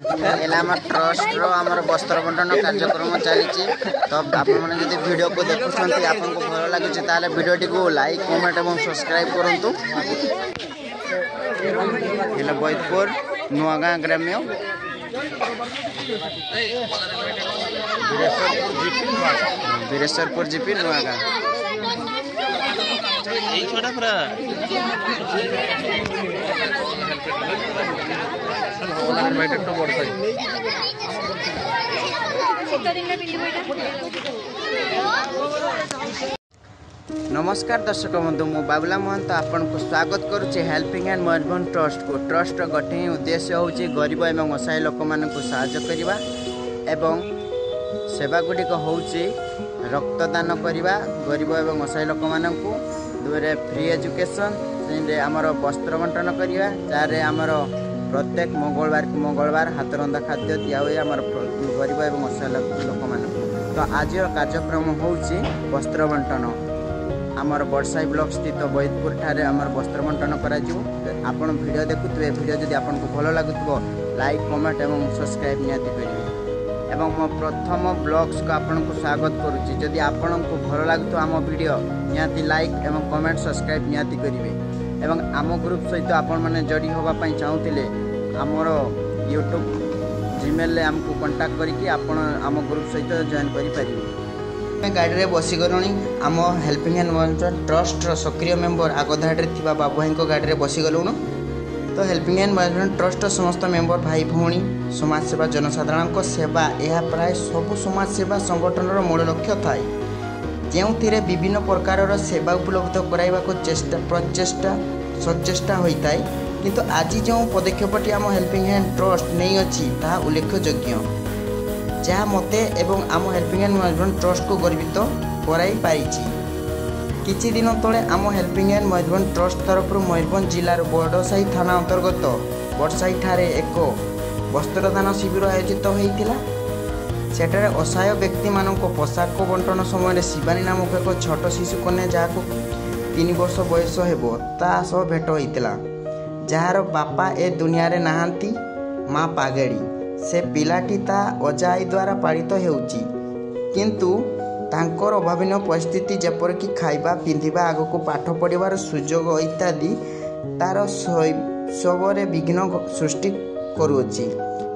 Trust रो आमर वस्त्र बंटन कार्यक्रम चली तो आपड़ी वीडियो को देखुं आपको भल लगे वीडियो को लाइक कमेंट और सब्सक्राइब करूँ। बैतपुर नुआगाँ ग्राम्य बीरेश्वरपुर जीपी नुआगाँ नमस्कार दर्शक बंधु मु बाबुला महंत आपन को स्वागत करुच्चे हेल्पिंग एंड मयूरभंज ट्रस्ट को। ट्रस्ट गोटे ही उद्देश्य होची गरीब एवं असहाय लोक मान को सहायता करवा एवं सेवा गुड़िक होची रक्तदान करवा गरीब एवं असहाय लोक मान को दुरे फ्री एजुकेशन आमर वस्त्र बंटन करवा जहाँ आमर प्रत्येक मंगलवार हाथ रंधा खाद्य दिया हुए आमर गरीब एवं असहाय लोक मान। तो आज कार्यक्रम होची वस्त्र बंटन आमर बड़साई ब्लॉक स्थित बैतपुर ठारे आमर वस्त्र बंटन करा आपण वीडियो देखुए वीडियो जदि आपको भल लगुव लाइक कमेंट और सब्सक्राइब निहाती करेंगे एवं मो प्रथम ब्लॉग्स को आपन को स्वागत करुच्ची। जदि आपन को भल लगुव आम वीडियो निहाती लाइक एवं कमेंट सब्सक्राइब निहाती करेंगे एवं आम ग्रुप सहित आपण मैंने जड़ी होगापी चाहूले आमर यूट्यूब जीमेल आमको कांटेक्ट करके आम ग्रुप सहित जॉइन करें। गाड़ी में बसीगलुणी आम हेल्पिंग एंड मयूरभंज ट्रस्ट सक्रिय मेंबर आगधाड़ी थी बाबू भाई गाड़ी में बसीगलुणु। तो हेल्पिंग एंड मयूरभंज ट्रस्ट समस्त मेंबर भाई भौणी समाजसेवा जनसाधारण सेवा यह प्राय सबु समाजसेवा संगठन मूल लक्ष्य थाए जो विभिन्न प्रकार सेवा उपलब्ध कराइबा को प्रचेष्टा सचेष्टा होता है। किंतु आज जो पदक्षेपटी आम हेल्पिंग एंड ट्रस्ट नहीं अच्छी ता उल्लेखयोग्य जहाँ मते एवं आम हेल्पिंग एंड मयूरभंज ट्रस्ट को गर्वित कराई पारिछि। किछि दिन तले आम हेल्पिंग एंड मयूरभंज ट्रस्ट तरफ मयूरभंज जिलार बड़साई थाना अंतर्गत बड़साई ठारे एक वस्त्रदान शिविर आयोजित होइतिला। सेठारे असहाय व्यक्ति मानक पोशाक बंटन समय शिवानी नामक एक छोट शिशु कन्या जहाँ 3 वर्ष बयस हेबो ता सह भेट होइतिला। जार बापा ए दुनिया रे नाहांती माँ पागेड़ी से पिलाटी ता अजाई द्वारा पालित हेउची किंतु तांकर अभावीन परिस्थिति जेपरिक खाइबा पिंधिबा आग को पाठ पढ़िबार सुजोग इत्यादि तार शैशवरे विघ्न सृष्टि करुअछि।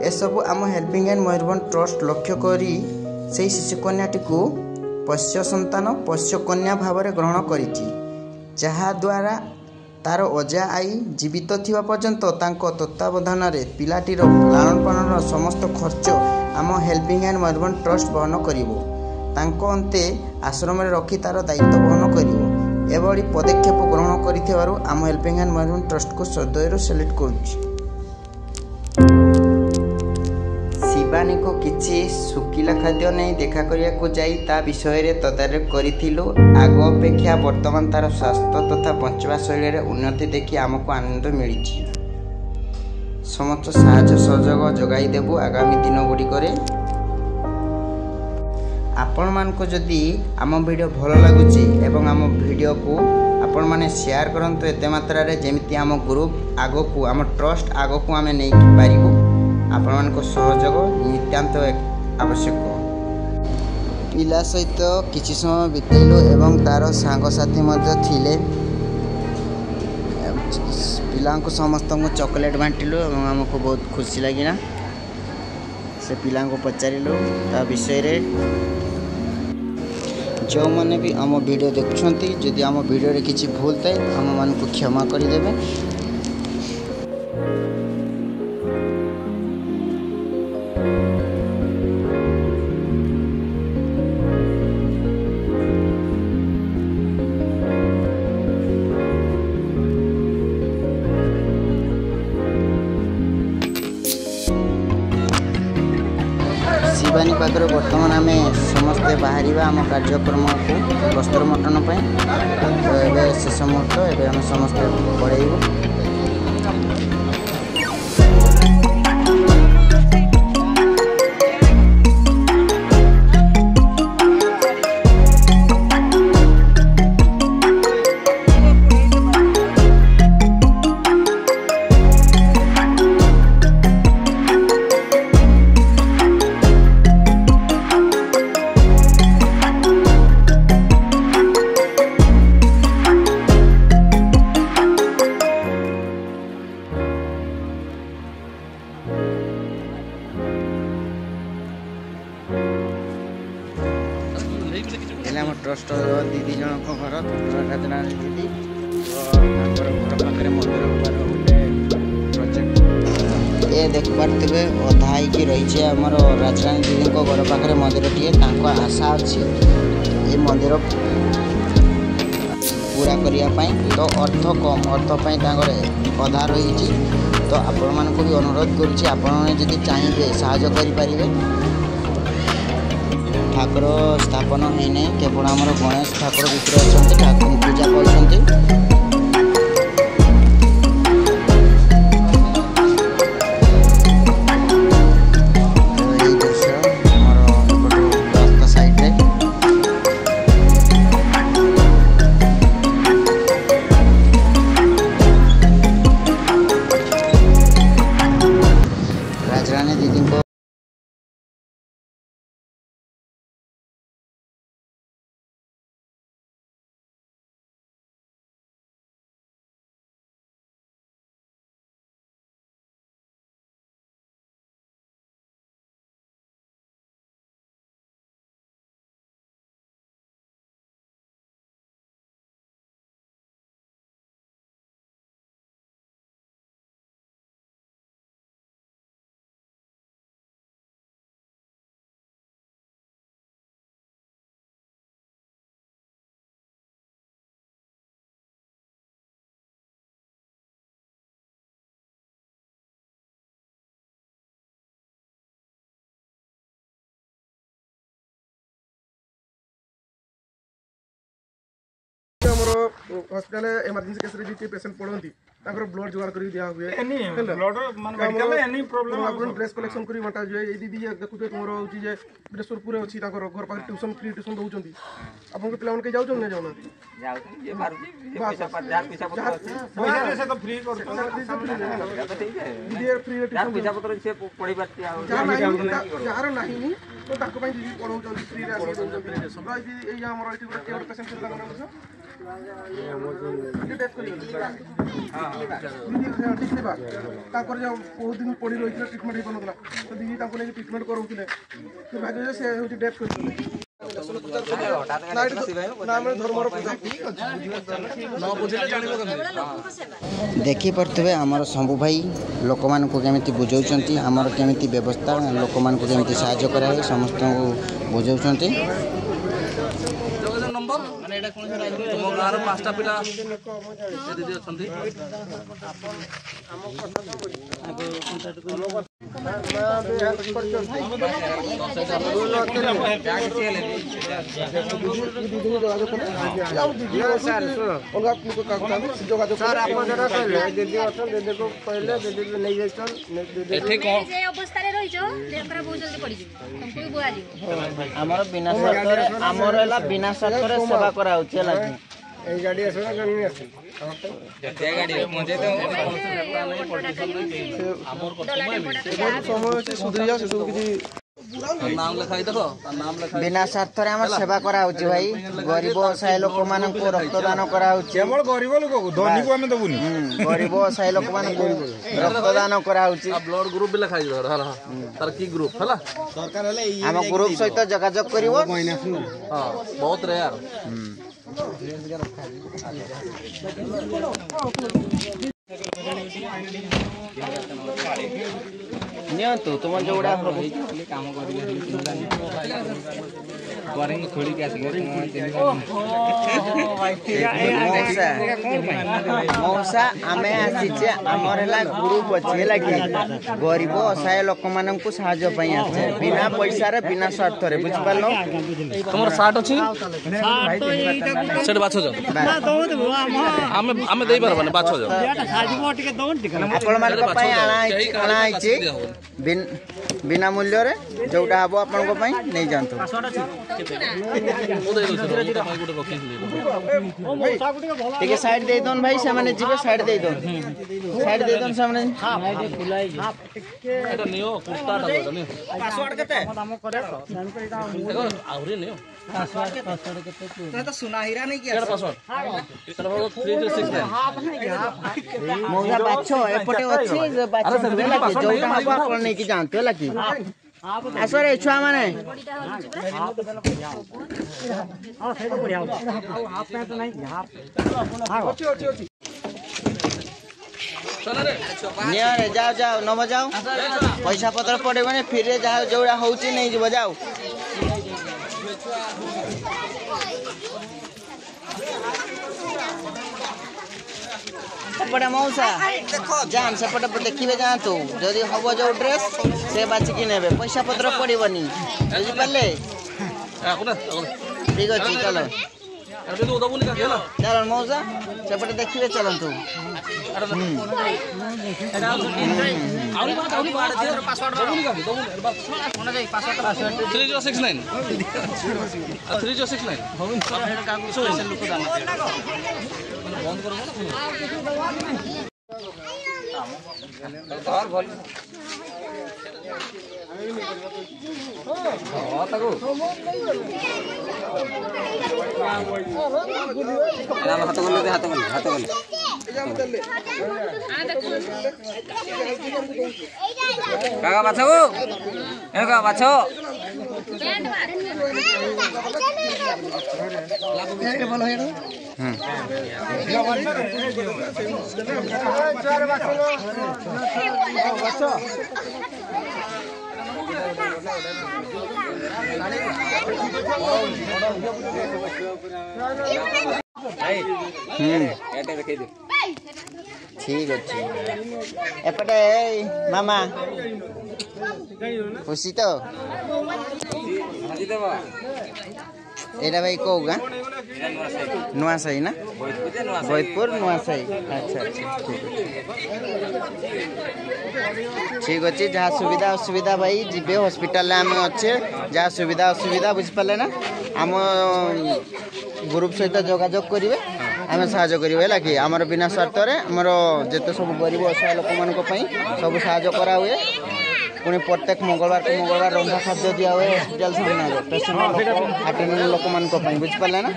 एसबु आम हेल्पिंग एंड मयूरभंज ट्रस्ट लक्ष्य करी से शिशुकन्याटी को पोष्य संतान पोष्य कन्या भाव में ग्रहण करिछि जहा द्वारा तार अजा आई जीवित थिबा पर्यंत तांको तत्वावधान रे पिलाटीर लालन पालन समस्त खर्च आम हेल्पिंग एंड मयूरभंज ट्रस्ट वहन करिवो। तांको अंते आश्रम रे रखी तार दायित्व वहन करिवो। एभली पदक्षेप ग्रहण करिथिबारु आम हेल्पिंग एंड मयूरभंज ट्रस्ट को सदैव सेलेक्ट करूछि। शिवानी को किछि सुकिला खाद्य नहीं देखा करिया को जाई ता विषय रे तदारख करिथिलु। आग अपेक्षा वर्तमान तार स्वास्थ्य तथा बंचवा शैली रे उन्नति देखि आमको आनंद मिलिछि। समस्त साहाय्य सहयोग जगाई देबु आगामी दिन गुड़िकरे। आपण मान को जदि आम वीडियो भल लगुछि एवं आम वीडियो को आपण माने शेयर करंतु एते मात्रा रे जेमिति आम ग्रुप आगो को आम ट्रस्ट आगो को आमे नै पारिबु। आपण मान को सहयोग नित्यांत आवश्यक। पिला सहित किछि समय बितेलु एवं तार सांगसाथी मध्य थिले पिला को समस्त को चॉकलेट बांटिलु एवं हमको बहुत खुशी लगिना। से पिला को पचारिलु ता विषय रे जो मैंने भी आम वीडियो देखुंती जदि आम वीडियो रे किछि भूल थाए आम मान को क्षमा कर देबे। शिवानी पाखर बर्तमान आम समस्ते बाहर आम कार्यक्रम को वस्त्र बंटन तो ये शेष मुहूर्त एवं समस्ते पढ़ेबू। आम ट्रस्ट दीदी जनक घर राजरानी दीदी घर पाखे मंदिर होबार गोटे प्रोजेक्ट ये देख पारे अधा ही रही आमर राजरानी दीदी घर पाखे मंदिर टीए आशा अच्छी ये मंदिर पूरा करने तो अर्थ कम अर्थपाई अधा रही तो आपण मान भी अनुरोध करुँच आपड़ी चाहिए साहाय्य करें ठाकुर स्थापन होने केवल आमर गणेश ठाकुर भितर अच्छा ठाकुर पूजा कर राजरानी दीदी को हॉस्पिटल इमरजेंसी केस रे पेशेंट पड़ती ब्लड जुगाड़ कर दिया हुए ड्रेस कलेक्शन कर बंटा जाए ये दीदी देखुए तुम हूँ ब्रेसपुर अच्छी घर पाखे ट्यूशन फ्री ट्यूशन दौरान आपको पे कहीं जाऊँ ना जाऊना जार ना तो दीदी पढ़ाऊँ फ्री गोटे पेसेंट बहुत दिन पड़ी रही ट्रिटमेंट हो पाला तो दीदी लेकिन ट्रिटमेंट करोले भाग्य से हूँ डेथ कर देखी पारे आमर शंभु भाई लोक मान केमी बुझाऊँ आमर केमी व्यवस्था लोक मान केमी साहाय्य कराए समस्त बुझाऊँ तुम गाँव पाँचटा पिला दीदी बिना स्वार्थ सेवा करा गाड़ी बिना स्वार्थ सेवा करा भाई गरीब असहाय लोक मान रक्तदान करा गरीब लोक धनी को दबुनि गरीब असहाय लोक मान रक्तदान करा ब्लड ग्रुप भी लिखाई तार की ग्रुप है आम ग्रुप सहित जोगाजोग कर बहुत रेयर नियंतु तुम जोड़ा काम खोली मौसा आम आसीचे आमर ग्रुप अच्छे लगे गरीब असहाय लोक मान साहाय्य आसे बिना पैसा रे बिना स्वार्थ रे बुझिपाल तुम सार्ट अच्छी बाछ आम दे पारबानी बाछ बिना मूल्य रे जोटा हम आपण नहीं जानतु ठीक साइड दे दोन भाई से माने जीवे साइड दे दोन सामने एटा नियो कुर्ता टा पासवर्ड केते आउरी नियो पासवर्ड केते तो सुना हीरा नहीं किया पासवर्ड एटा 3369 मोगा बाछो एपटे अछि जे बाछो जोटा हम आपण नहीं कि जानतु हला कि आस रे छुआ माने नियो रे जाओ जाओ नम जाओ पैसा पत्र पड़े फिर जाओ जोड़ा होची नहीं जीव जाओ सेपटे मौसा जान सेपटे देखिए जातु जदि हम जो ड्रेस से बाचिकी ने पैसा पत्र पड़ोनी बुझिपारे ठीक अच्छे चलो चलो मौसा सेपटे देखिए चलतु काका बाछो एका बाछो ठीक अच्छे एपटे मामा खुशी तो एटा भाई कौ गाँ नुआसाई ना बैतपुर नुआसाई अच्छा अच्छा ठीक अच्छे जहाँ सुविधा असुविधा भाई जीवे हॉस्पिटल आम अच्छे जहाँ सुविधा असुविधा बुझिपारे ना आम ग्रुप सहित जोगाजोग करेंगे आम साहय करें कि आमर बिना स्वार्थ आमर जिते सब गरीब असहाय लोक मान सब साहय करा हुए पुणी प्रत्येक मंगलवार को मंगलवार रंधा खाद्य दिया हुए हॉस्पिटल सामने पेशेंट अटेंडेंट लोक मान बुझिपारे ना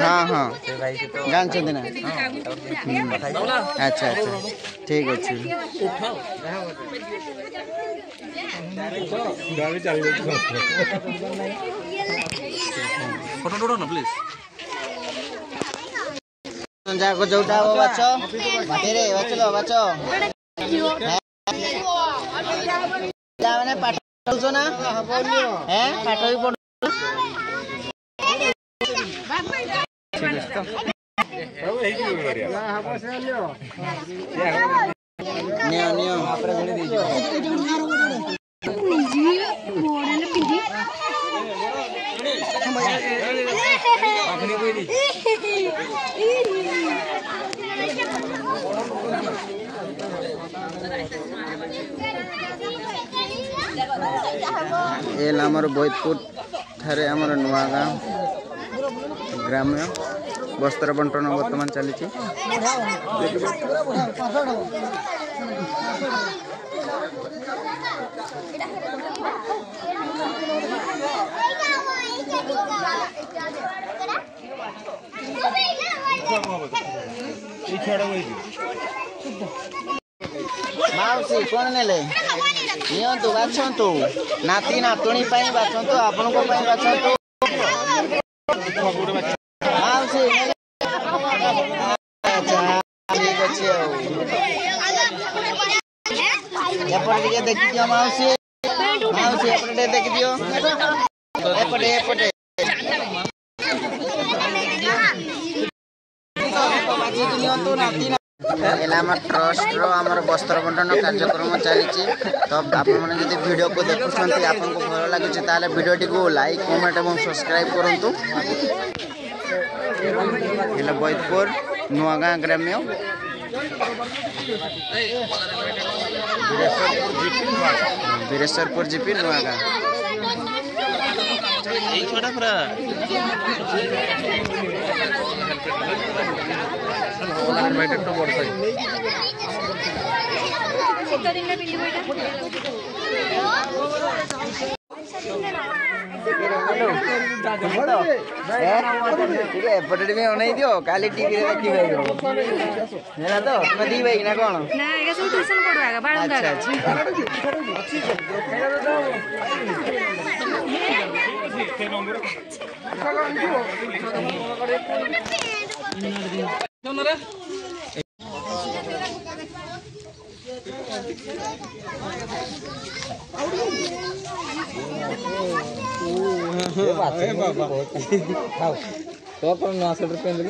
हाँ हाँ जानते ना अच्छा अच्छा ठीक अच्छे फोटो ना प्लीज जाको जोटा हो बाचो रे बाचलो बाचो माने पाठ पढुछो ना हैं पाठ भी पढु नियो नियो आपरे गणी देजो अपनी कोई नहीं ये आमर बैतपुर ठारे आमर नुआ गाँ ग्राम्य वस्त्र बंटन बर्तमान चली माउसी कौन नेले नियंतु बाछंतु नाती नातुणी पाई बाछंतु आपन को पाई बाछंतु माउसी अच्छा ठीक अछि एपटे के देखि दियो माउसी माउसी एपटे देखि दियो एपटे एपटे बाजी नियंतु नाती ट्रस्ट आमर वस्त्र बंटन कार्यक्रम चली तो आपड़ी वीडियो को देखुं आपको भल लगे वीडियो को लाइक कमेंट और सब्सक्राइब करूँ बैतपुर नुआगाँ ग्राम्य बीरेश्वरपुर जीपी नुआगाँ ଟିକେ ଏପଟେ ବି ଅନେଇ ଦିଅ କାଲି ଟିଭିରେ ଦେଖିବେ ହେଲା ତ ତମେ ଦି ଭାଇ ନା କଣ? ଆଚ୍ଛା ଆଚ୍ଛା ना से भाबिया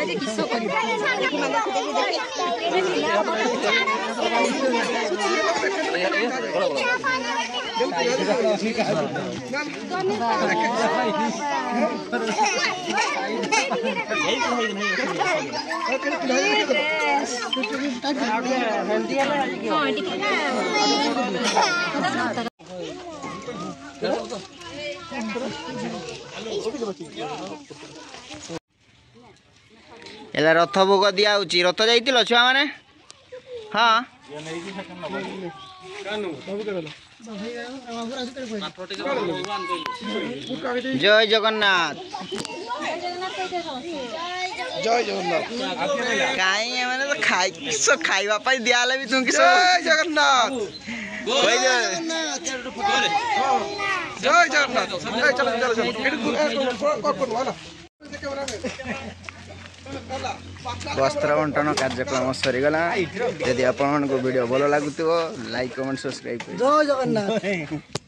जे किसो करी देखि माने एला रथ भोग दिया होची रथ जाइतिलो छुआ माने हां जय जगन्नाथ जय जगन्नाथ काई माने तो खाइबा पई दियाले भी तुम किसो जय जगन्नाथ कोई दे जय जगन्नाथ चलो चलो चलो वस्त्र बंटन कार्यक्रम सरीगला यदि आपण वीडियो भल लगुव लाइक कमेंट सब्सक्राइब जय जगन्नाथ।